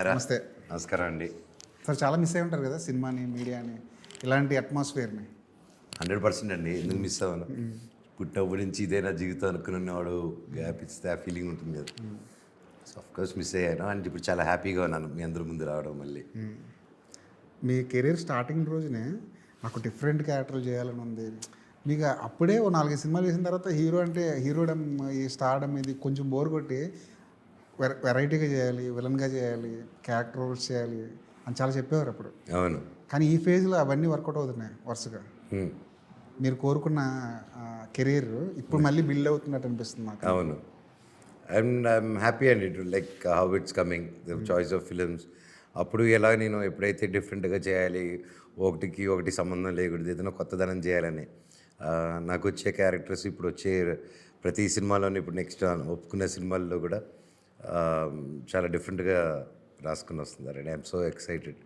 నమస్తే నమస్కారం అండి. సార్. చాలా మిస్ అయి ఉంటారు కదా సినిమాని, మీడియాని, ఇలాంటి అట్మాస్ఫియర్ని. 100% అండి. ఎందుకు మిస్ అవ్వను? పుట్టినప్పటి నుంచి ఇదే నా జీవితం అనుకున్నవాడు గ్యాప్ ఇస్తే ఆ ఫీలింగ్ ఉంటుంది కదా. సో కోర్స్ మిస్ అయ్యాను అండ్ ఇప్పుడు చాలా హ్యాపీగా ఉన్నాను మీ అందరి ముందు రావడం మళ్ళీ. మీ కెరీర్ స్టార్టింగ్ రోజునే నాకు డిఫరెంట్ క్యారెక్టర్లు చేయాలని ఉంది. మీకు అప్పుడే ఓ 4 సినిమాలు చేసిన తర్వాత హీరో అంటే హీరోడమ్, ఈ స్టార్డమ్ ఇది కొంచెం బోర్ కొట్టి వెరైటీగా చేయాలి, విలన్గా చేయాలి, క్యారెక్టర్ రోల్స్ చేయాలి అని చాలా చెప్పేవారు అప్పుడు. అవును. కానీ ఈ ఫేజ్లో అవన్నీ వర్కౌట్ అవుతున్నాయి వరుసగా. మీరు కోరుకున్న కెరీర్ ఇప్పుడు మళ్ళీ బిల్డ్ అవుతున్నట్టు అనిపిస్తుంది నాకు. అవును. And I'm happy and it like how it's coming the choice of films. అప్పుడు ఎలా నేను ఎప్పుడైతే డిఫరెంట్గా చేయాలి, ఒకటికి ఒకటి సంబంధం లేకూడదు, ఏదైనా కొత్తదనం చేయాలని నాకు వచ్చే క్యారెక్టర్స్ ఇప్పుడు వచ్చే ప్రతి సినిమాలోని ఇప్పుడు నెక్స్ట్ ఒప్పుకున్న సినిమాల్లో కూడా చాలా డిఫరెంట్గా రాసుకుని వస్తున్నారు. And I'm so excited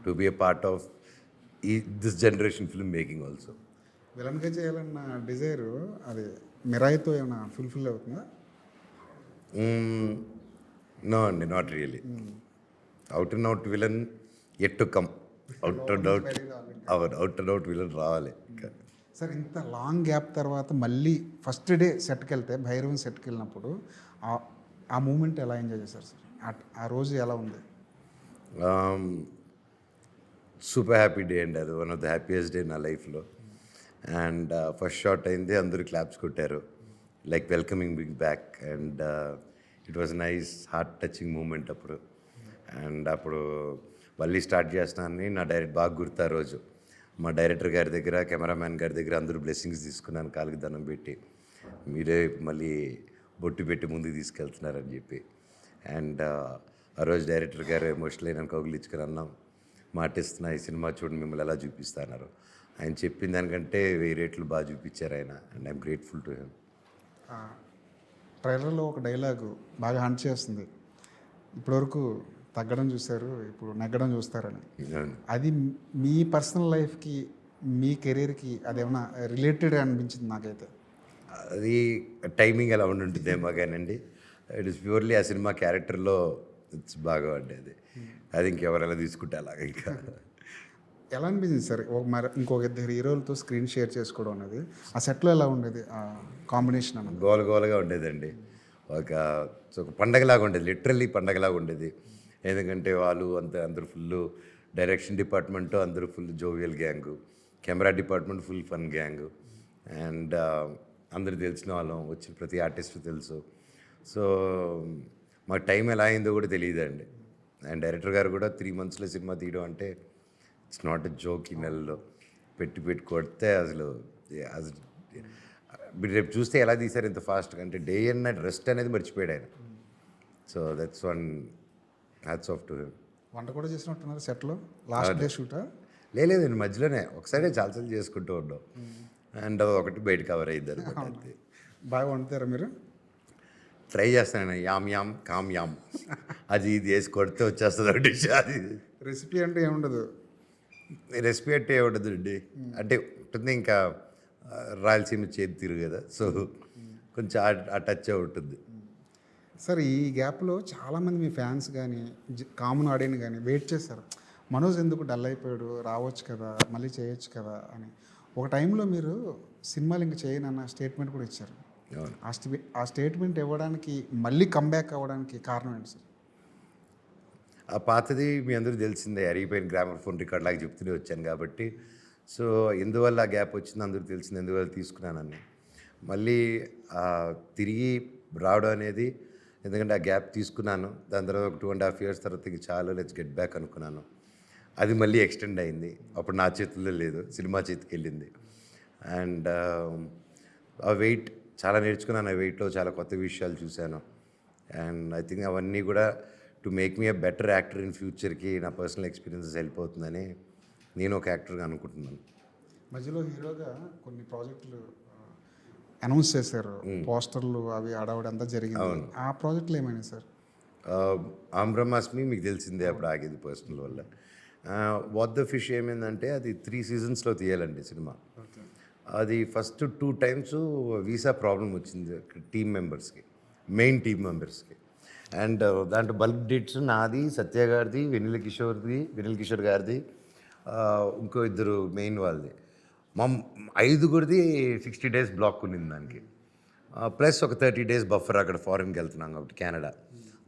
to be a part of this generation film making also. విలన్గా చేయాలన్న డిజైరు అది మిరాయితో ఏమైనా ఫుల్ఫిల్ అవుతుందా? నో అండి, not really. Out and out villain at to come. Out and out villain రావాలి ఇంకా. సార్, ఇంత long gap తర్వాత మళ్ళీ ఫస్ట్ డే సెట్కి వెళ్తే, భైరవన్ సెట్కి వెళ్ళినప్పుడు ఆ మూమెంట్ ఎలా ఎంజాయ్ చేశారు సార్? ఆ రోజు ఎలా ఉంది? సూపర్ హ్యాపీ డే అండి. అది one of the happiest day నా లైఫ్లో. అండ్ ఫస్ట్ షాట్ అయింది, అందరూ క్లాప్స్ కొట్టారు, like welcoming big back. And it was nice heart touching moment అప్పుడు. అండ్ అప్పుడు మళ్ళీ స్టార్ట్ చేస్తున్నానని నా బాగా గుర్తు. ఆ రోజు మా డైరెక్టర్ గారి దగ్గర, కెమెరామ్యాన్ గారి దగ్గర అందరూ బ్లెస్సింగ్స్ తీసుకున్నాను, కాలికి దండం పెట్టి, మీరే మళ్ళీ బొట్టు పెట్టి ముందుకు తీసుకెళ్తున్నారని చెప్పి. అండ్ ఆ రోజు డైరెక్టర్ గారు ఎమోషనల్ అయినా కౌగిలించుకొని అన్నాం, మాటిస్తున్నా ఈ సినిమా చూడండి మిమ్మల్ని ఎలా చూపిస్తున్నారు. ఆయన చెప్పిన దానికంటే 1000 రేట్లు బాగా చూపించారు ఆయన. And I'm grateful to him. ట్రైలర్లో ఒక డైలాగు బాగా హంట్ చేస్తుంది, ఇప్పటివరకు తగ్గడం చూశారు, ఇప్పుడు నెగ్గడం చూస్తారని. అది మీ పర్సనల్ లైఫ్కి, మీ కెరీర్కి అదేమన్నా రిలేటెడ్ అనిపించింది నాకైతే. అది టైమింగ్ ఎలా ఉంటుందేమో కానండి, ఇట్ ఇస్ ప్యూర్లీ ఆ సినిమా క్యారెక్టర్లో ఇట్స్ బాగా ఉండేది. అది ఇంకెవరైనా తీసుకుంటే అలాగే. ఇంకా ఎలా అనిపించింది సార్ మరి ఇంకొక 2 హీరోలతో స్క్రీన్ షేర్ చేసుకోవడం అనేది? ఆ సెట్లో ఎలా ఉండేది కాంబినేషన్ అన్నది? గోలగోలగా ఉండేదండి. ఒక పండగలాగా ఉండేది, లిటరల్లీ పండగలాగా ఉండేది. ఎందుకంటే వాళ్ళు అందరూ ఫుల్ డైరెక్షన్ డిపార్ట్మెంట్, అందరూ full jovial gang, camera department full fun gang. And అందరు తెలిసిన వాళ్ళం, వచ్చిన ప్రతి ఆర్టిస్ట్ తెలుసు. సో మాకు టైం ఎలా అయిందో కూడా తెలియదండి. అండ్ డైరెక్టర్ గారు కూడా 3 monthsలో సినిమా తీయడం అంటే ఇట్స్ నాట్ ఎ జోక్. ఈ నెలలో పెట్టి కొడితే అసలు మీరు రేపు చూస్తే ఎలా తీశారు ఇంత ఫాస్ట్గా అంటే, డే అండ్ నైట్ రెస్ట్ అనేది మర్చిపోయాడు ఆయన. So that's one hats off to him. వంట కూడా చేసినట్టున్నారు సెట్లో లాస్ట్ డే షూటా? లేదండి, మధ్యలోనే ఒకసారి చాలాసార్లు చేసుకుంటూ ఉన్నాం. అండ్ ఒకటి బయట కవర్ అయ్యింది అనమాట. బాగా వండుతారా మీరు? ట్రై చేస్తాను, యామ్ యామ్ కామ్ యామ్, అది ఇది వేసి కొడితే వచ్చేస్తుంది ఒక డిష్. అది రెసిపీ అంటే ఏముండదు, రెసిపీ అంటే ఏముండదు అండి. అంటే ఉంటుంది ఇంకా రాయలసీమ చేతి తీరు కదా, సో కొంచెం ఆ టచ్ ఉంటుంది. సార్, ఈ గ్యాప్లో చాలామంది మీ ఫ్యాన్స్ కానీ, కామన్ ఆడియన్స్ కానీ వెయిట్ చేశారు, మనోజ్ ఎందుకు డల్ అయిపోయాడు, రావచ్చు కదా, మళ్ళీ చేయొచ్చు కదా అని. ఒక టైంలో మీరు సినిమాలు ఇంక చేయనన్న స్టేట్మెంట్ కూడా ఇచ్చారు. ఆ స్టేట్మెంట్ ఇవ్వడానికి, మళ్ళీ కంబ్యాక్ అవ్వడానికి కారణం ఏంటి సార్? ఆ పాతది మీ అందరూ తెలిసిందే, అరిగిపోయిన గ్రామర్ ఫోన్ రికార్డ్ లాగా చెప్తూనే వచ్చాను కాబట్టి. సో ఎందువల్ల ఆ గ్యాప్ వచ్చిందో అందరూ తెలిసింది, ఎందువల్ల తీసుకున్నానని. మళ్ళీ తిరిగి రావడం అనేది, ఎందుకంటే ఆ గ్యాప్ తీసుకున్నాను, దాని తర్వాత ఒక 2.5 years తర్వాత ఇంక చాలా లెట్స్ గెట్ బ్యాక్ అనుకున్నాను. అది మళ్ళీ ఎక్స్టెండ్ అయింది. అప్పుడు నా చేతుల్లో లేదు, సినిమా చేతికి వెళ్ళింది. అండ్ ఆ వెయిట్ చాలా నేర్చుకున్నాను, ఆ వెయిట్లో చాలా కొత్త విషయాలు చూశాను. అండ్ ఐ థింక్ అవన్నీ కూడా to make me a better actor in ఫ్యూచర్కి నా పర్సనల్ ఎక్స్పీరియన్సెస్ వెళ్ళిపోతుందని నేను ఒక యాక్టర్గా అనుకుంటున్నాను. మధ్యలో హీరోగా కొన్ని ప్రాజెక్టులు అనౌన్స్ చేశారు, పోస్టర్లు అవి ఆడవాడి అంతా జరిగింది. ఆ ప్రాజెక్టులు ఏమైనా సార్? ఆమ్ బ్రహ్మాస్మి మీకు తెలిసిందే, అప్పుడు ఆగేది పర్సనల్ వల్ల. వాట్ ద ఫిష్ ఏమైందంటే అది 3 seasonsలో తీయాలండి సినిమా. అది ఫస్ట్ 2 times వీసా ప్రాబ్లం వచ్చింది టీమ్ మెంబర్స్కి, మెయిన్ టీమ్ మెంబర్స్కి. అండ్ దాంట్లో బల్క్ డేట్స్ నాది, సత్య గారిది, వెనిల్ కిషోర్ గారిది, ఇంకో ఇద్దరు మెయిన్ వాళ్ళది. మా ఐదుగురిది 60 days బ్లాక్ ఉన్నింది దానికి. ప్లస్ ఒక 30 days బఫర్ అక్కడ ఫారిన్కి వెళ్తున్నాం కాబట్టి కెనడా.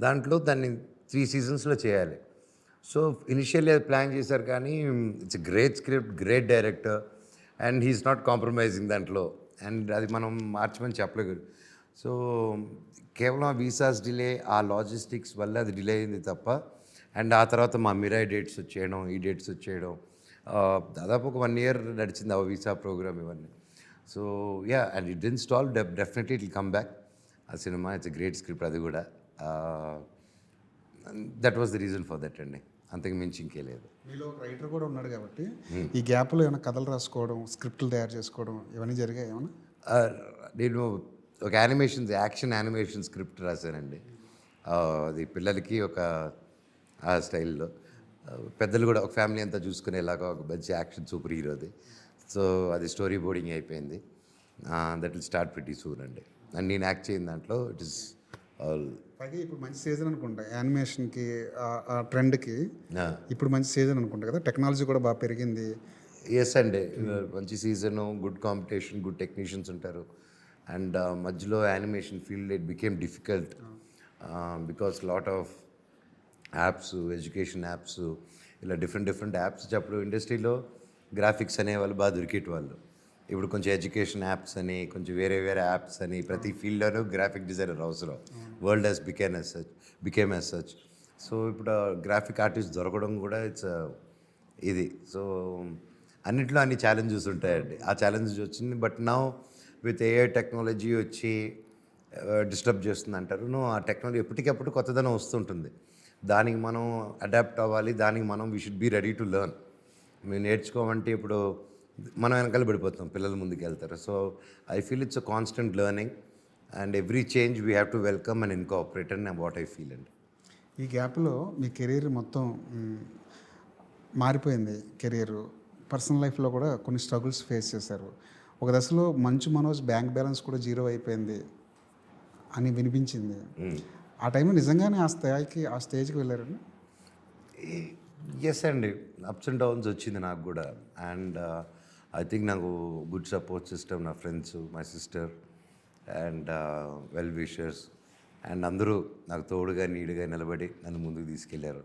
దాంట్లో దాన్ని 3 seasonsలో చేయాలి. సో ఇనిషియల్లీ అది ప్లాన్ చేశారు కానీ it's great script, great director and he's not compromising దాంట్లో. అండ్ అది మనం మార్చమని చెప్పలేదు. సో కేవలం ఆ వీసాస్ డిలే, ఆ లాజిస్టిక్స్ వల్ల అది డిలే అయింది తప్ప. అండ్ ఆ తర్వాత మా మిరాయి డేట్స్ వచ్చేయడం, ఈ డేట్స్ వచ్చేయడం, దాదాపు ఒక 1 year నడిచింది ఆ వీసా ప్రోగ్రామ్ ఇవన్నీ. So yeah, and it didn't stall, definitely it will come back. ఆ సినిమా ఇట్స్ గ్రేట్ స్క్రిప్ట్ అది కూడా. That was the reason for that అండి, అంతకు మించి ఇంకే లేదు. మీలో ఒక రైటర్ కూడా ఉన్నాడు కాబట్టి ఈ గ్యాప్లో ఏమైనా కథలు రాసుకోవడం, స్క్రిప్ట్లు తయారు చేసుకోవడం ఇవన్నీ జరిగాయి ఏమన్నా? నేను ఒక యాక్షన్ యానిమేషన్ స్క్రిప్ట్ రాశానండి. అది పిల్లలకి ఒక ఆ స్టైల్లో, పెద్దలు కూడా ఒక ఫ్యామిలీ అంతా చూసుకునేలాగా ఒక మంచి యాక్షన్ సూపర్ హీరోది. సో అది స్టోరీ బోర్డింగ్ అయిపోయింది. That will start pretty soon అండి. అండ్ నేను యాక్ట్ చేయని దాంట్లో ఇట్ ఈస్ ఆల్. పైగా ఇప్పుడు మంచి సీజన్ అనుకుంటా యానిమేషన్కి, ఆ ట్రెండ్కి ఇప్పుడు మంచి సీజన్ అనుకుంటా కదా, టెక్నాలజీ కూడా బాగా పెరిగింది. ఎస్ అండి, మంచి season, good competition, good technicians ఉంటారు. అండ్ మధ్యలో animation field it became difficult because lot of apps, education apps, ఇలా డిఫరెంట్ యాప్స్. అప్పుడు ఇండస్ట్రీలో గ్రాఫిక్స్ అనేవాళ్ళు బాగా దొరికేటి. ఇప్పుడు కొంచెం ఎడ్యుకేషన్ యాప్స్ అని, కొంచెం వేరే యాప్స్ అని, ప్రతి ఫీల్డ్లోనూ గ్రాఫిక్ డిజైనర్ అవసరం. World has became as such. So ఇప్పుడు గ్రాఫిక్ ఆర్టిస్ట్ దొరకడం కూడా ఇట్స్ ఇది. సో అన్నిట్లో అన్ని ఛాలెంజెస్ ఉంటాయండి. ఆ ఛాలెంజెస్ వచ్చింది. But now with AI technology వచ్చి డిస్టర్బ్ చేస్తుంది అంటారు. ఆ టెక్నాలజీ ఎప్పటికప్పుడు కొత్తదనం వస్తుంటుంది. దానికి మనం అడాప్ట్ అవ్వాలి. దానికి మనం we should be ready to learn. మేము నేర్చుకోమంటే ఇప్పుడు మనం వెనకాల పడిపోతాం, పిల్లలు ముందుకు వెళ్తారు. So I feel it's a constant learning and every change we have to welcome and incorporate and what I feel అండి. ఈ గ్యాప్లో మీ కెరీర్ మొత్తం మారిపోయింది. కెరీరు, పర్సనల్ లైఫ్లో కూడా కొన్ని స్ట్రగుల్స్ ఫేస్ చేశారు. ఒక దశలో మంచు మనోజ్ బ్యాంక్ బ్యాలెన్స్ కూడా 0 అయిపోయింది అని వినిపించింది. ఆ టైంలో నిజంగానే ఆ స్టేజ్కి వెళ్ళారండి? ఎస్ అండి, అప్స్ అండ్ డౌన్స్ వచ్చింది నాకు కూడా. అండ్ ఐ థింక్ నాకు గుడ్ సపోర్ట్ సిస్టమ్, నా friends, my sister and well wishers and అందరూ నాకు తోడుగా నీడుగా నిలబడి నన్ను ముందుకు తీసుకెళ్లారు.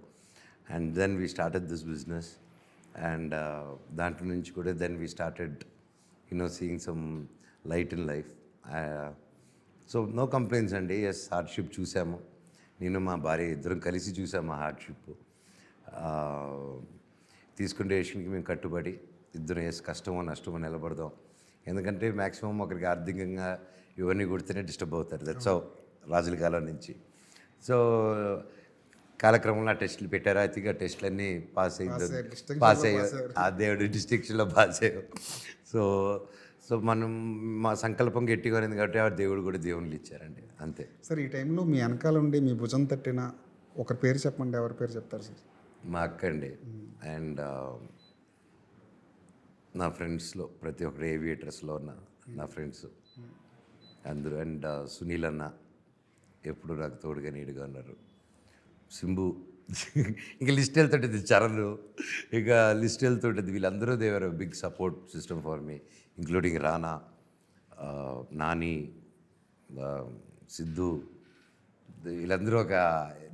And then we started this business. And దాంట్లో నుంచి కూడా then we started seeing some light in life. So no complaints అండి. ఎస్, హార్డ్షిప్ చూసాము. నేను మా భార్య ఇద్దరం కలిసి చూసాము ఆ హార్డ్షిప్. తీసుకునే డెసిషన్కి మేము కట్టుబడి ఇద్దరం కష్టమో నష్టమో నిలబడదాం. ఎందుకంటే మ్యాక్సిమం ఒకరికి ఆర్థికంగా ఇవన్నీ కొడితేనే డిస్టర్బ్ అవుతారు. దట్స్ హౌ, రాజుల కాలం నుంచి. సో కాలక్రమంలో ఆ టెస్టులు పెట్టారు. ఐ థింక్ ఆ టెస్టులన్నీ పాస్ అయ్యాయి. ఆ దేవుడు డిస్టింక్షన్లో పాస్ అయ్యాం. సో మనం మా సంకల్పం గట్టిగా ఉంది కాబట్టి ఆ దేవుడు కూడా దేవుళ్ళు ఇచ్చారండి, అంతే. సార్, ఈ టైంలో మీ వెనకాల ఉండి మీ భుజం తట్టిన ఒకరి పేరు చెప్పండి, ఎవరి పేరు చెప్తారు సార్? మా అక్క అండి. అండ్ నా ఫ్రెండ్స్లో ప్రతి ఒక్కరు ఏవియేటర్స్లో ఉన్న నా ఫ్రెండ్స్ అందరూ. అండ్ సునీల్ అన్న ఎప్పుడు నాకు తోడుగా నీడుగా ఉన్నారు. సింబు, ఇంకా లిస్ట్ వెళ్తుంటుంది. చరణ్, ఇక లిస్ట్ వెళ్తుంటుంది. వీళ్ళందరూ they were big support system for me, including Rana, Nani, Siddhu. వీళ్ళందరూ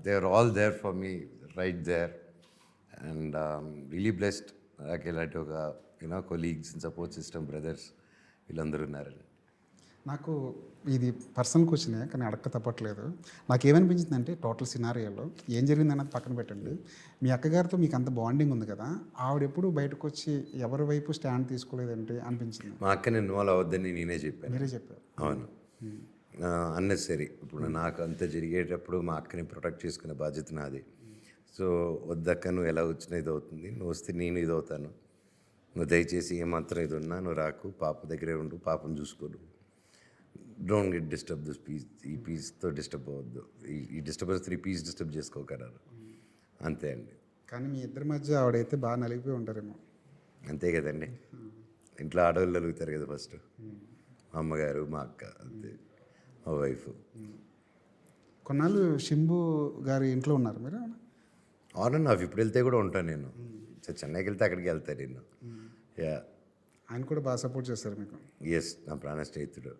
they were all there for me right there. And really blessed నాకు ఇలాంటి ఒక colleagues and support system, brothers వీళ్ళందరూ ఉన్నారండి. నాకు ఇది పర్సనల్ క్వశ్చనే, కానీ అడక్క తప్పట్లేదు. నాకు ఏమనిపించిందంటే టోటల్ సినారియోలో ఏం జరిగింది అన్నది పక్కన పెట్టండి. మీ అక్కగారితో మీకు అంత బాండింగ్ ఉంది కదా, ఆవిడ ఎప్పుడు బయటకు వచ్చి ఎవరి వైపు స్టాండ్ తీసుకోలేదంటే అనిపించింది. మా అక్కని ఇన్వాల్వ్ అవ్వద్దని నేనే చెప్పాను. మీరే చెప్పారు. అవును, అన్నెసరీ. ఇప్పుడు నాకు అంత జరిగేటప్పుడు మా అక్కని ప్రొటెక్ట్ చేసుకునే బాధ్యత నాది. సో వద్దక్క, నువ్వు ఎలా వచ్చినా ఇది అవుతుంది, నువ్వు వస్తే నేను ఇది అవుతాను, నువ్వు దయచేసి ఏమాత్రం ఇది ఉన్నా నువ్వు రాకు, పాప దగ్గరే ఉండు, పాపను చూసుకోడు, don't get disturb this piece, ఈ పీస్తో డిస్టర్బ్ అవ్వద్దు, ఈ డిస్టర్బెన్స్ 3 పీస్ డిస్టర్బ్ చేసుకోకన్నారు. అంతే అండి. కానీ మీ ఇద్దరి మధ్య ఆవిడైతే బాగా నలిగిపోయి ఉంటారేమో. అంతే కదండి, ఇంట్లో ఆడవాళ్ళు నలుగుతారు కదా ఫస్ట్. మా అమ్మగారు, మా అక్క, అంతే, మా వైఫ్. కొన్నాళ్ళు శంభు గారి ఇంట్లో ఉన్నారు మీరు? ఆన్ అండ్ ఆఫ్ ఇప్పుడు వెళ్తే కూడా ఉంటాను నేను. చెన్నైకి వెళ్తే అక్కడికి వెళ్తాను నేను. యా. ఆయన కూడా బాగా సపోర్ట్ చేస్తారు మీకు. ఎస్, నా ప్రాణ స్నేహితుడు.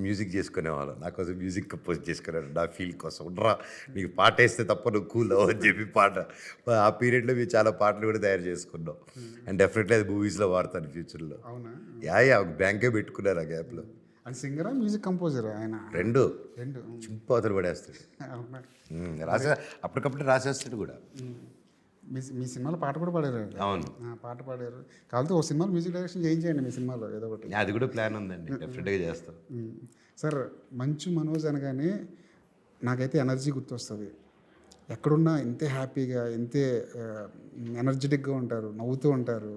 మ్యూజిక్ చేసుకునేవాళ్ళం, నా కోసం మ్యూజిక్ కంపోజ్ చేసుకున్నారు నా ఫీల్ కోసం. ఉండరా నీకు పాట వేస్తే తప్ప నువ్వు కూల్ అవ్వ అని చెప్పి పాట. ఆ పీరియడ్లో మేము చాలా పాటలు కూడా తయారు చేసుకున్నాం. అండ్ డెఫినెట్లీ అది మూవీస్లో వాడతాను ఫ్యూచర్లో. అవునా? యా ఒక బ్యాంకే పెట్టుకున్నారు ఆ గ్యాప్లో. ఆయన సింగరా మ్యూజిక్ కంపోజరా ఆయన? రెండు రెండు. చింపాతలు పడేస్తాడు. అవునా? అప్పటికప్పుడు రాసేస్తాడు కూడా. మీ సినిమాలో పాట కూడా పాడారు. అవును, పాట పాడారు. కాకపోతే ఓ సినిమాలో మ్యూజిక్ డైరెక్షన్ చేయించేయండి మీ సినిమాలో ఏదో ఒకటి. అది కూడా ప్లాన్ ఉందండి, డెఫినెట్గా చేస్తాం. సార్, మంచు మనోజ్ అనగానే నాకైతే ఎనర్జీ గుర్తొస్తుంది. ఎక్కడున్నా ఇంతే హ్యాపీగా, ఇంతే ఎనర్జెటిక్గా ఉంటారు, నవ్వుతూ ఉంటారు,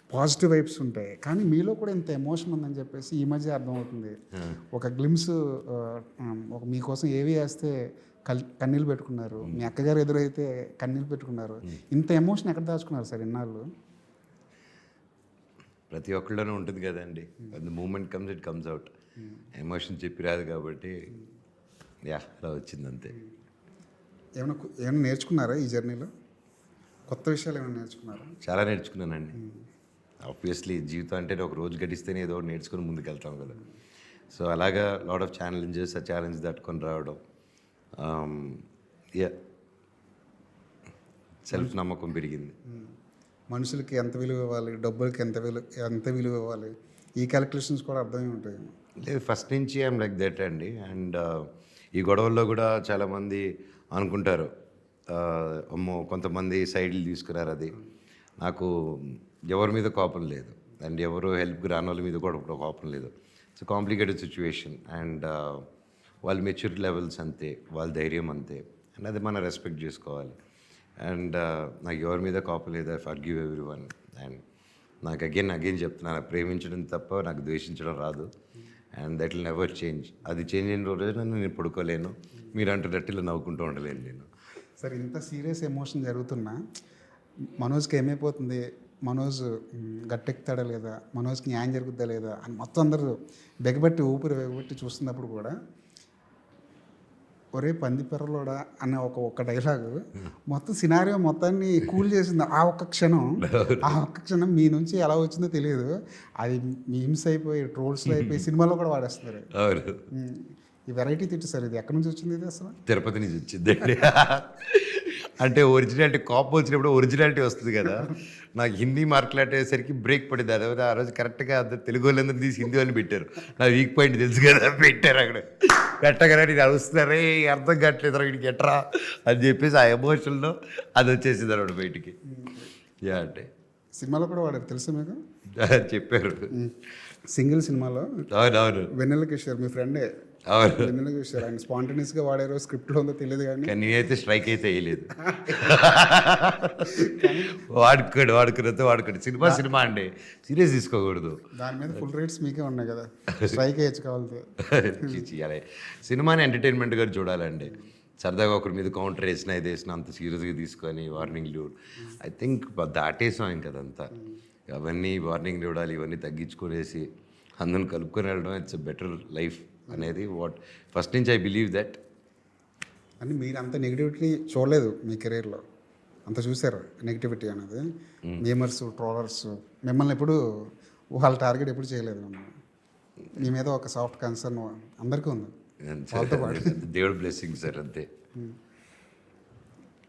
పాజిటివ్ వైబ్స్ ఉంటాయి. కానీ మీలో కూడా ఇంత ఎమోషన్ ఉందని చెప్పేసి ఈ మధ్య అర్థమవుతుంది. ఒక గ్లిమ్స్, ఒక మీకోసం ఏవి వేస్తే కన్నీళ్ళు పెట్టుకున్నారు, మీ అక్కగారు ఎదురైతే కన్నీళ్ళు పెట్టుకున్నారు. ఇంత ఎమోషన్ ఎక్కడ దాచుకున్నారు సార్ ఇన్నాళ్ళు? ప్రతి ఒక్కళ్ళలోనూ ఉంటుంది కదండి. The moment comes it comes out. Emotion చెప్పి రాదు కాబట్టి అలా వచ్చింది అంతే. ఏమైనా నేర్చుకున్నారా ఈ జర్నీలో? కొత్త విషయాలు ఏమైనా నేర్చుకున్నారా? చాలా నేర్చుకున్నానండి. ఆబ్వియస్లీ జీవితం అంటే ఒక రోజు గడిస్తేనే ఏదో ఒకటి నేర్చుకుని ముందుకు వెళ్తాం కదా. సో అలాగా లాట్ ఆఫ్ ఛాలెంజెస్, ఆ ఛాలెంజ్ తట్టుకొని రావడం. సెల్ఫ్ నమ్మకం పెరిగింది. మనుషులకి ఎంత విలువ ఇవ్వాలి, డబ్బులకి ఎంత విలువ ఇవ్వాలి, ఈ క్యాలిక్యులేషన్స్ కూడా అర్థమై ఉంటాయి. లేదు, ఫస్ట్ నుంచి ఐఎమ్ లైక్ దట్ అండి. అండ్ ఈ గొడవల్లో కూడా చాలామంది అనుకుంటారు, అమ్మో కొంతమంది సైడ్లు తీసుకున్నారు. అది నాకు ఎవరి మీద కోపం లేదు, అండ్ ఎవరు హెల్ప్కి రాని వాళ్ళ మీద కూడా కోపం లేదు. It's complicated situation. అండ్ వాళ్ళ మెచ్యూరిటీ లెవెల్స్ అంతే, వాళ్ళ ధైర్యం అంతే, అండ్ అది మనం రెస్పెక్ట్ చేసుకోవాలి. అండ్ నాకు ఎవరి మీద కోపం లేదు. I forgive every one. And నాకు అగైన్ చెప్తున్నాను, ప్రేమించడం తప్ప నాకు ద్వేషించడం రాదు. And that will never change. అది చేంజ్ అయిన రోజు నేను పడుకోలేను, మీరు అంటున్నట్టు ఇలా నవ్వుకుంటూ ఉండలేను నేను. సార్, ఇంత సీరియస్ ఎమోషన్ జరుగుతున్నా మనోజ్కి ఏమైపోతుంది, మనోజ్ గట్టెక్కుతాడా లేదా, మనోజ్కి న్యాయం జరుగుద్దా లేదా అని మొత్తం అందరూ ఊపిరి చూస్తున్నప్పుడు కూడా ఒరే పందిపెర్రలోడా అనే ఒక్క డైలాగు మొత్తం సినారియో మొత్తాన్ని కూల్ చేసింది. ఆ ఒక్క క్షణం మీ నుంచి ఎలా వచ్చిందో తెలియదు. అది మీమ్స్ అయిపోయి, ట్రోల్స్లో అయిపోయి, సినిమాలో కూడా వాడేస్తున్నారు. ఈ వెరైటీ తిట్టు సార్, ఇది ఎక్కడి నుంచి వచ్చింది? ఇది అసలు తిరుపతి నుంచి వచ్చిందండి. అంటే ఒరిజినాలిటీ, కోపం వచ్చినప్పుడు ఒరిజినాలిటీ వస్తుంది కదా. నాకు హిందీ మాట్లాడేసరికి బ్రేక్ పడింది. అదే ఆ రోజు కరెక్ట్గా అందరు తెలుగు వాళ్ళందరూ తీసి హిందీ వాళ్ళు పెట్టారు. నా వీక్ పాయింట్ తెలుసు కదా, పెట్టారు అక్కడ. పెట్టగానే నేను అరుస్తున్నారే, అర్థం కావట్లేదు వీడికి ఎట్రా అని చెప్పేసి ఆ ఎమోషన్లో అది వచ్చేసింది అన్నమాట బయటికి. అంటే సినిమాలో కూడా వాడారు తెలుసా మీకు? చెప్పారు. సింగిల్ సినిమాలో అవునవును, వెన్నెల కిషోర్ మీ ఫ్రెండే. అవును, వెన్నెల కిషోర్ ఆయన స్పాంటేనియస్గా వాడారో స్క్రిప్ట్లో ఉందో తెలియదు కానీ నేనైతే స్ట్రైక్ అయితే వేయలేదు. వాడుకున్నతో సినిమా అండి, సీరియస్ తీసుకోకూడదు. దాని మీద ఫుల్ రేట్స్ మీకే ఉన్నాయి కదా, స్ట్రైక్ వేయచ్చు కావాలి. సినిమాని ఎంటర్టైన్మెంట్గా చూడాలండి. సరదాగా ఒకరి మీద కౌంటర్ వేసినా ఇది వేసినా అంత సీరియస్గా తీసుకొని వార్నింగ్లు, ఐ థింక్ దాటేసాం ఇంకదంతా. అవన్నీ వార్నింగ్లు ఇవ్వాలి, ఇవన్నీ తగ్గించుకునేసి అందరిని కలుపుకొని వెళ్ళడం ఇట్స్ ఎ బెటర్ లైఫ్ అనేది ఫస్ట్ నుంచి ఐ బిలీవ్ దట్. అని మీరు అంత నెగిటివిటీ చూడలేదు మీ కెరీర్లో, అంత చూసారు నెగిటివిటీ అనేది. మేమర్స్, ట్రోలర్స్ మిమ్మల్ని ఎప్పుడు వాళ్ళ టార్గెట్ ఎప్పుడు చేయలేదు. మీ మీద ఒక సాఫ్ట్ కన్సర్న్ అందరికీ ఉంది, వాళ్ళతో పాటు. దేవుడు బ్లెస్సింగ్ సార్, అంతే.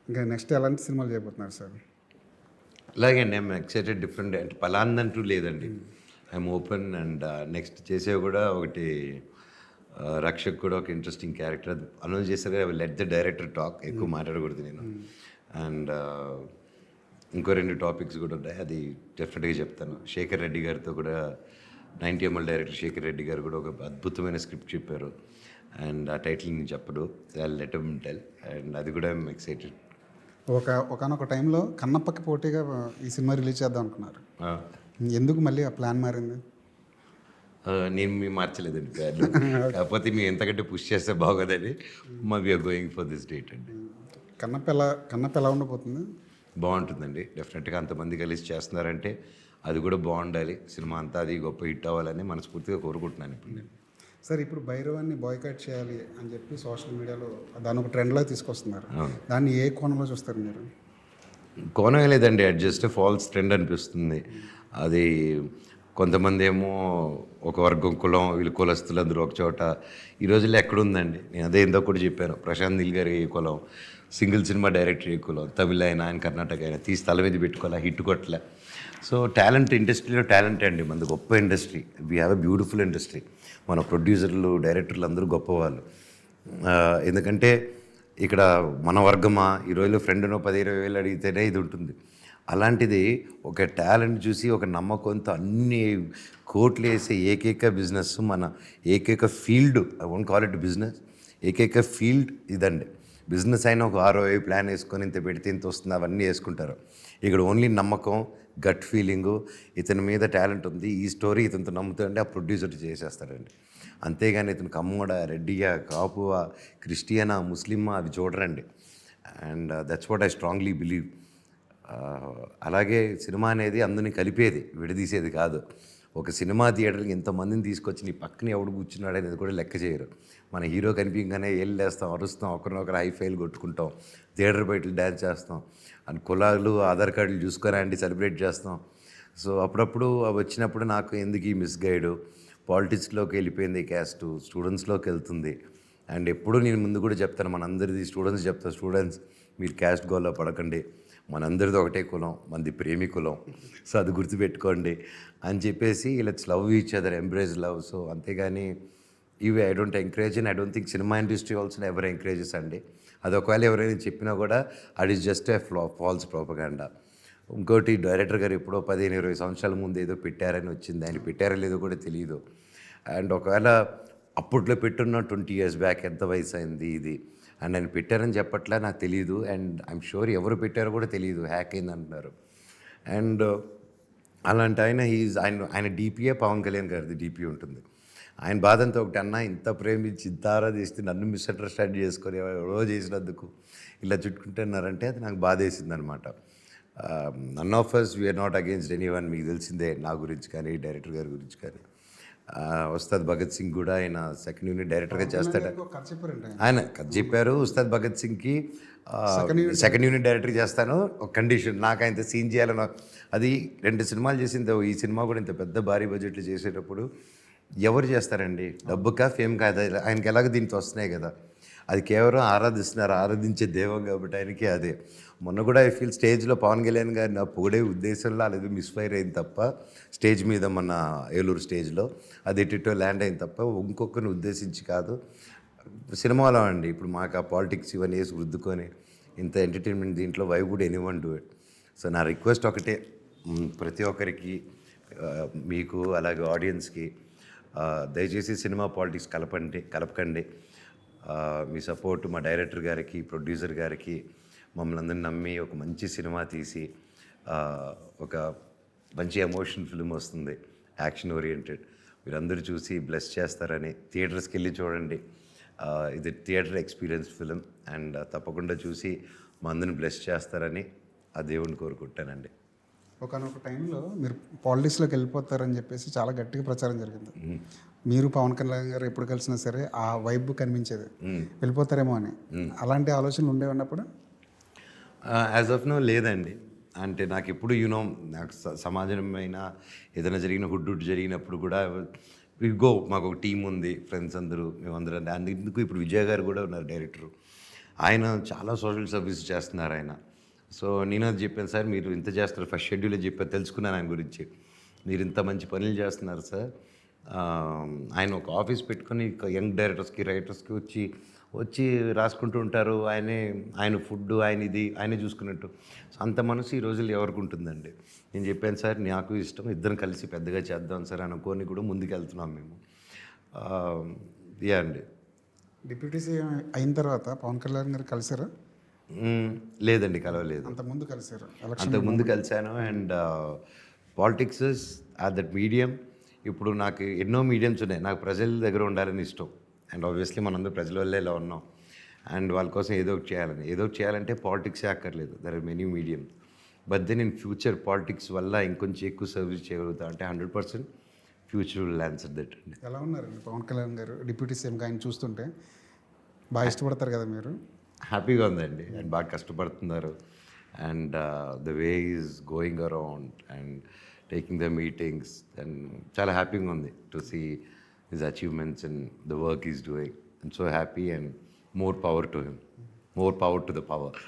ఇంకా నెక్స్ట్ ఎలాంటి సినిమాలు చేయబోతున్నారు సార్? అలాగే అండి, ఐఎమ్ ఎక్సైటెడ్. డిఫరెంట్ అంటే పలాందంటూ లేదండి, ఐఎమ్ ఓపెన్. అండ్ నెక్స్ట్ చేసేవి కూడా ఒకటి, రక్షక్ కూడా ఒక ఇంట్రెస్టింగ్ క్యారెక్టర్ అనౌన్స్ చేశారు. లెట్ ద డైరెక్టర్ టాక్, ఎక్కువ మాట్లాడకూడదు నేను. అండ్ ఇంకో 2 టాపిక్స్ కూడా ఉన్నాయి, అది డెఫినెట్గా చెప్తాను. శేఖర్ రెడ్డి గారితో కూడా 90ml డైరెక్టర్ శేఖర్ రెడ్డి గారు కూడా ఒక అద్భుతమైన స్క్రిప్ట్ చెప్పారు. అండ్ ఆ టైటిల్ నేను చెప్పడు, లెట్ హిమ్ టెల్. అండ్ అది కూడా ఐఎమ్ ఎక్సైటెడ్. ఒకనొక టైంలో కన్నప్పకి పోటీగా ఈ సినిమా రిలీజ్ చేద్దాం అనుకున్నారు, ఎందుకు మళ్ళీ ఆ ప్లాన్ మారింది? నేను మేము మార్చలేదండి ప్లాన్, కాకపోతే మేము ఎంతకంటే పుష్ చేస్తే బాగోదని మా we are going for this date అండి. కన్నప్ప ఎలా ఉండబోతుంది? బాగుంటుందండి, డెఫినెట్గా. అంతమంది కలిసి చేస్తున్నారంటే అది కూడా బాగుండాలి. సినిమా అంతా అది గొప్ప హిట్ అవ్వాలని మనస్ఫూర్తిగా కోరుకుంటున్నాను ఇప్పుడు నేను. సార్ ఇప్పుడు భైరవాన్ని బాయ్కాట్ చేయాలి అని చెప్పి సోషల్ మీడియాలో దాన్ని ఒక ట్రెండ్లో తీసుకొస్తున్నారు. దాన్ని ఏ కోణంలో చూస్తారు మీరు? కోణం ఏం లేదండి, అది జస్ట్ ఫాల్స్ ట్రెండ్ అనిపిస్తుంది. అది కొంతమంది ఏమో ఒక వర్గం కులం, వీళ్ళు కులస్తులందరూ ఒక చోట. ఈ రోజుల్లో ఎక్కడుందండి? నేను అదే ఇందాక కూడా చెప్పాను, ప్రశాంత్ నీల్ గారు ఏ కులం, సింగిల్ సినిమా డైరెక్టర్ ఏ కులం, తమిళ అయినా ఆయన కర్ణాటక అయినా తీసి తల మీద పెట్టుకోలే, హిట్ కొట్టలే. సో టాలెంట్, ఇండస్ట్రీలో టాలెంట్ అండి మనది గొప్ప industry. We have a beautiful industry. మన ప్రొడ్యూసర్లు, డైరెక్టర్లు అందరూ గొప్పవాళ్ళు. ఎందుకంటే ఇక్కడ మన వర్గమా, ఈ రోజుల్లో ఫ్రెండ్నో 10-20 వేలు అడిగితేనే ఇది ఉంటుంది. అలాంటిది ఒక టాలెంట్ చూసి ఒక నమ్మకంతో అన్ని కోట్లు వేసే ఏకైక బిజినెస్, మన ఏకైక field, I won't call it business, ఏకైక ఫీల్డ్ ఇదండి. బిజినెస్ అయినా ఒక ROI ప్లాన్ వేసుకొని ఇంత పెడితే ఇంత వస్తుంది అవన్నీ వేసుకుంటారు. ఇక్కడ ఓన్లీ నమ్మకం, గట్ ఫీలింగు, ఇతని మీద టాలెంట్ ఉంది, ఈ స్టోరీ ఇతనితో నమ్ముతుంటే ఆ ప్రొడ్యూసర్ చేసేస్తారండి. అంతేగాని ఇతను కమ్మోడా, రెడ్డియా, కాపువా, క్రిస్టియనా, ముస్లిమా అవి చూడరండి. And that's what I strongly believe. అలాగే సినిమా అనేది అందరినీ కలిపేది, విడదీసేది కాదు. ఒక సినిమా థియేటర్కి ఇంతమందిని తీసుకొచ్చి నీ పక్కన ఎవడు కూర్చున్నాడు అనేది కూడా లెక్క చేయరు. మన హీరో కనిపించగానే వేస్తాం, అరుస్తాం, ఒకరినొకరు హైఫైలు కొట్టుకుంటాం, థియేటర్ బయట డ్యాన్స్ చేస్తాం, అండ్ కులాలు, ఆధార్ కార్డులు చూసుకోరండి సెలబ్రేట్ చేస్తాం. సో అప్పుడప్పుడు అవి వచ్చినప్పుడు నాకు ఎందుకు ఈ మిస్గైడు, పాలిటిక్స్లోకి వెళ్ళిపోయింది క్యాస్ట్, స్టూడెంట్స్లోకి వెళ్తుంది. అండ్ ఎప్పుడు నేను ముందు కూడా చెప్తాను, మనందరిది స్టూడెంట్స్ చెప్తాను, స్టూడెంట్స్ మీరు క్యాస్ట్ గోల్లో పడకండి, మనందరిది ఒకటే కులం, మనది ప్రేమి కులం, సో అది గుర్తుపెట్టుకోండి అని చెప్పేసి let's love each other, embrace love. So అంతేగాని ఇవి I don't encourage, and I don't think cinema industry also ever encourages అండి. అది ఒకవేళ ఎవరైనా చెప్పినా కూడా అది is just a falls propaganda. ఇంకోటి, డైరెక్టర్ గారు ఎప్పుడో 15-20 సంవత్సరాల ముందు ఏదో పెట్టారని వచ్చింది, ఆయన పెట్టారో లేదో కూడా తెలియదు. అండ్ ఒకవేళ అప్పట్లో పెట్టున్న 20 years బ్యాక్ ఎంత వయసు అయింది ఇది, అండ్ ఆయన పెట్టారని చెప్పట్లా, నాకు తెలియదు. అండ్ ఐఎమ్ షూర్ ఎవరు పెట్టారో కూడా తెలియదు, హ్యాక్ అయింది అంటున్నారు. అండ్ అలాంటి ఆయన డీపీఏ పవన్ కళ్యాణ్ గారిది డీపీ ఉంటుంది. ఆయన బాధ అంతా ఒకటి, అన్న ఇంత ప్రేమించి ఇంత ఆరాధిస్తే నన్ను మిస్అండర్స్టాండ్ చేసుకొని ఎవరో చేసినందుకు ఇలా చుట్టుకుంటున్నారంటే అది నాకు బాధ వేసింది అనమాట. None of us we are not against anyone, మీకు తెలిసిందే నా గురించి కానీ డైరెక్టర్ గారి గురించి కానీ. ఉస్తాద్ భగత్ సింగ్ కూడా ఆయన సెకండ్ యూనిట్ డైరెక్టర్గా చేస్తాడు. ఆయన కథ చెప్పారు, ఉస్తాద్ భగత్ సింగ్కి సెకండ్ యూనిట్ డైరెక్టర్ చేస్తాను, ఒక కండిషన్, నాకు ఆయన సీన్ చేయాలని. అది 2 సినిమాలు చేసింది, ఈ సినిమా కూడా ఇంత పెద్ద భారీ బడ్జెట్లు చేసేటప్పుడు ఎవరు చేస్తారండి? డబ్బుకా, ఫేమ్ కాదు, ఆయనకి ఎలాగ దీంతో వస్తున్నాయి కదా. అది కేవలం ఆరాధిస్తున్నారు, ఆరాధించే దైవం కాబట్టి ఆయనకి అదే. మొన్న కూడా ఐ ఫీల్ స్టేజ్లో పవన్ కళ్యాణ్ గారిని నా పొగిడే ఉద్దేశంలో అలాగే మిస్ఫైర్ అయింది తప్ప, స్టేజ్ మీద మన ఏలూరు స్టేజ్లో అది ఎటిటో ల్యాండ్ అయింది తప్ప ఇంకొకరిని ఉద్దేశించి కాదు. సినిమాలో అండి ఇప్పుడు మాకు ఆ పాలిటిక్స్ ఇవన్నీ వేసి రుద్దుకొని ఇంత ఎంటర్టైన్మెంట్ దీంట్లో why would anyone do it. So నా రిక్వెస్ట్ ఒకటే, ప్రతి ఒక్కరికి, మీకు అలాగే ఆడియన్స్కి, దయచేసి సినిమా పాలిటిక్స్ కలపకండి. మీ సపోర్ట్ మా డైరెక్టర్ గారికి, ప్రొడ్యూసర్ గారికి, మమ్మల్ని అందరిని నమ్మి ఒక మంచి సినిమా తీసి ఒక మంచి ఎమోషన్ ఫిల్మ్ వస్తుంది, యాక్షన్ ఓరియంటెడ్, మీరందరూ చూసి బ్లెస్ చేస్తారని. థియేటర్స్కి వెళ్ళి చూడండి, ఇది థియేటర్ ఎక్స్పీరియన్స్ ఫిల్మ్. అండ్ తప్పకుండా చూసి మా అందరిని బ్లెస్ చేస్తారని ఆ దేవుని కోరుకుంటానండి. ఒకనొక టైంలో మీరు పాలిటిక్స్లోకి వెళ్ళిపోతారని చెప్పేసి చాలా గట్టిగా ప్రచారం జరిగింది. మీరు పవన్ కళ్యాణ్ గారు ఎప్పుడు కలిసినా సరే ఆ వైబ్ కనిపించేది, వెళ్ళిపోతారేమో అని. అలాంటి ఆలోచనలు ఉండేవన్నప్పుడు? యాజ్ ఆఫ్ నో లేదండి. అంటే నాకు ఎప్పుడు నాకు సమాజమైన ఏదైనా జరిగిన హుడ్ జరిగినప్పుడు కూడా మాకు ఒక టీం ఉంది, ఫ్రెండ్స్ అందరూ, మేమందరం. అందుకు ఇప్పుడు విజయ్ గారు కూడా ఉన్నారు డైరెక్టరు, ఆయన చాలా సోషల్ సర్వీస్ చేస్తున్నారు ఆయన. సో నేను అది చెప్పాను, సార్ మీరు ఇంత చేస్తారు, ఫస్ట్ షెడ్యూలే చెప్పాను, తెలుసుకున్నాను ఆయన గురించి, మీరు ఇంత మంచి పనులు చేస్తున్నారు సార్. ఆయన ఒక ఆఫీస్ పెట్టుకొని యంగ్ డైరెక్టర్స్కి, రైటర్స్కి వచ్చి రాసుకుంటూ ఉంటారు, ఆయన ఫుడ్, ఆయనే చూసుకున్నట్టు. అంత మనసు ఈ రోజుల్లో ఎవరికి ఉంటుందండి. నేను చెప్పాను, సార్ నాకు ఇష్టం, ఇద్దరం కలిసి పెద్దగా చేద్దాం సార్ అనుకోని కూడా ముందుకు వెళ్తున్నాం మేము. అండి. డిప్యూటీ సీఎం అయిన తర్వాత పవన్ కళ్యాణ్ గారు కలిసారా? లేదండి, కలవలేదు. అంతకుముందు కలిసారు? అంతకుముందు కలిశాను. And politics are that medium. ఇప్పుడు నాకు ఎన్నో మీడియంస్ ఉన్నాయి, నాకు ప్రజల దగ్గర ఉండాలని ఇష్టం. అండ్ ఆబ్వియస్లీ మనందరూ ప్రజల వల్లే ఇలా ఉన్నాం. అండ్ వాళ్ళ కోసం ఏదో ఒకటి చేయాలంటే పాలిటిక్సే అక్కర్లేదు, there are many medium. But then in future politics వల్ల ఇంకొంచెం ఎక్కువ సర్వీస్ చేయగలుగుతా అంటే 100% ఫ్యూచర్ విల్ ఆన్సర్ దట్ అండి. ఎలా ఉన్నారండి పవన్ కళ్యాణ్ గారు డిప్యూటీ సీఎంగా ఆయన చూస్తుంటే బాగా ఇష్టపడతారు కదా మీరు? హ్యాపీగా ఉందండి అండ్ బాగా కష్టపడుతున్నారు and the way is going around and taking the meetings and చాలా హ్యాపీగా ఉంది to see his achievements and the work is doing and so happy and more power to him, more power to the power.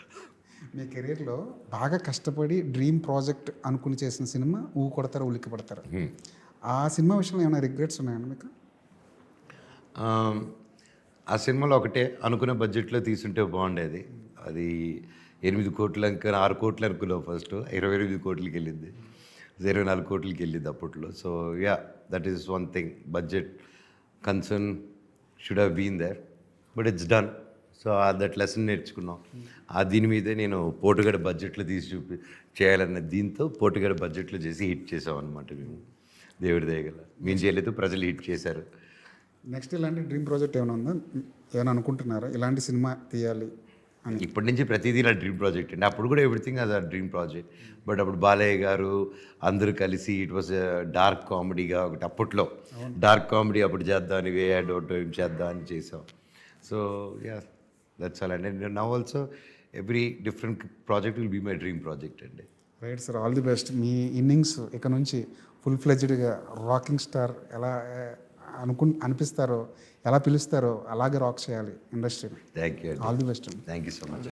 మీ కెరీర్లో బాగా కష్టపడి dream project అనుకుని చేసిన cinema ఊ కొడతారు ఉలిక్కి పడతారు. ఆ సినిమా విషయంలో ఏమైనా రిగ్రెట్స్ ఉన్నాయండి మీకు? ఆ సినిమాలో ఒకటే అనుకున్న బడ్జెట్లో తీసుంటే బాగుండేది. అది 8 కోట్లు 6 కోట్లు అనుకున్నాం ఫస్ట్, 28 కోట్లకి వెళ్ళింది, 24 కోట్లకి వెళ్ళింది అప్పట్లో. So yeah, that is one thing, budget concern should have been there but it's done. So that lesson నేర్చుకున్నాం. దీని మీదే నేను పోటుగడ బడ్జెట్లో తీసి చేయాలన్న దీంతో పోటుగడ బడ్జెట్లో చేసి హిట్ చేసాం అనమాట. మేము దేవుడి దయగల మేము చేయలేదు, ప్రజలు హిట్ చేశారు. నెక్స్ట్ ఇలాంటి డ్రీమ్ ప్రాజెక్ట్ ఏమైనా ఉందా? ఏమైనా అనుకుంటున్నారా ఇలాంటి సినిమా తీయాలి అని? ఇప్పటి నుంచి ప్రతిదీ నా డ్రీమ్ ప్రాజెక్ట్ అండి. అప్పుడు కూడా ఎవ్రీథింగ్ అది ఆ డ్రీమ్ ప్రాజెక్ట్. బట్ అప్పుడు బాలయ్య గారు అందరూ కలిసి ఇట్ వాజ్ డార్క్ కామెడీగా ఒకటి, అప్పట్లో డార్క్ కామెడీ అప్పుడు చేద్దాం అని వే యాడ్ అవుట్ ఏం చేద్దాం అని చేసాం. సో యా, దట్స్ ఆల్ అండి. Now also every different project will be my dream project అండి. Right sir, all the best. మీ ఇన్నింగ్స్ ఇక నుంచి ఫుల్ ఫ్లెడ్జ్డ్గా రాకింగ్ స్టార్ ఎలా అనిపిస్తారో, ఎలా పిలుస్తారో అలాగే రాక్ చేయాలి ఇండస్ట్రీని. Thank you. All the best. Thank you so much.